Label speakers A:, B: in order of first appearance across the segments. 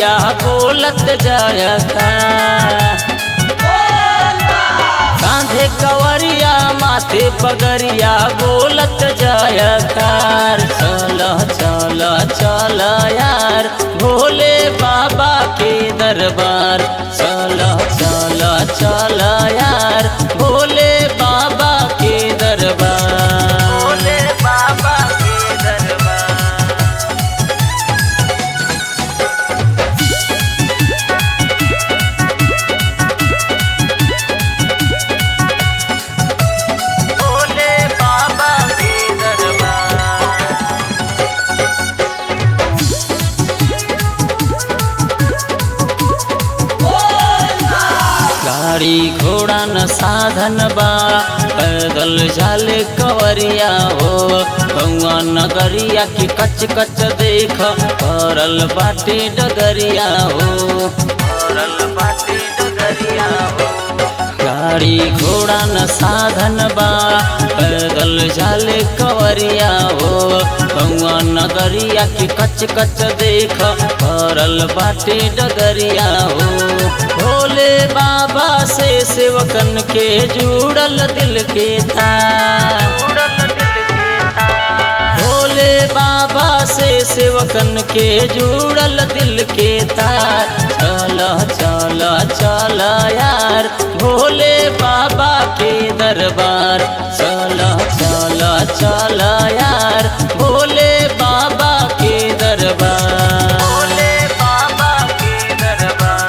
A: कवरिया बोलत जायका। कांधे कवरिया माथे पगरिया बोलत जायकार। चल चल चल यार भोले बाबा के दरबार। चल चल चल यार भोले बाबा के दरबार। भोले बाबा के दरबार। भोले बाबा के दरबार। गाड़ी घोड़ा न साधन बा पैदल जाले कवरिया हो। गौआ नगरिया की कच कच देख परल बाटे डगरिया हो। परल बाटे डगरिया हो। गाड़ी घोड़ा न साधन बा पैदल जाले कवरिया हो। गौआ नगरिया की कच कच देख परल बाटे डगरिया हो। भोले बाबा से सेवकन के जुड़ल दिल के तार। भोले बाबा से सेवकन के जुड़ल दिल के तार। चल चल चल यार भोले बाबा के दरबार। चल चल चल यार भोले बाबा के दरबार। भोले बाबा के दरबार।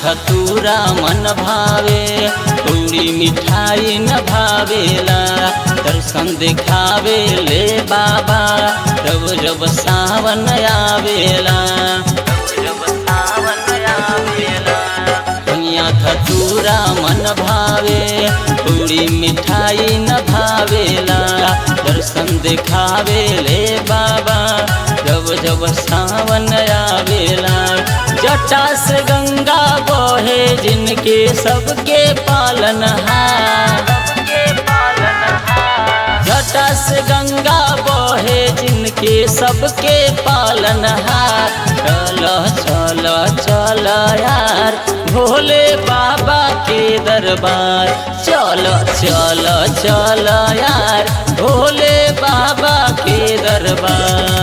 A: धतूरा मन भावे पूरी मिठाई न भावेला। दर्शन दिखावे ले बाबा जब जब सावन आवेला। जब सावन आवेला दुनिया धतूरा मन भावे पूरी मिठाई न भावेला। दर्शन दिखावे ले बाबा जब जब सावन आवेला। जटा से गंगा बहे जिनके सबके पालनहार। जटा से गंगा बहे जिनके सबके पालनहार। चल चल चल यार भोले बाबा के दरबार। चल चल चल यार भोले बाबा के दरबार।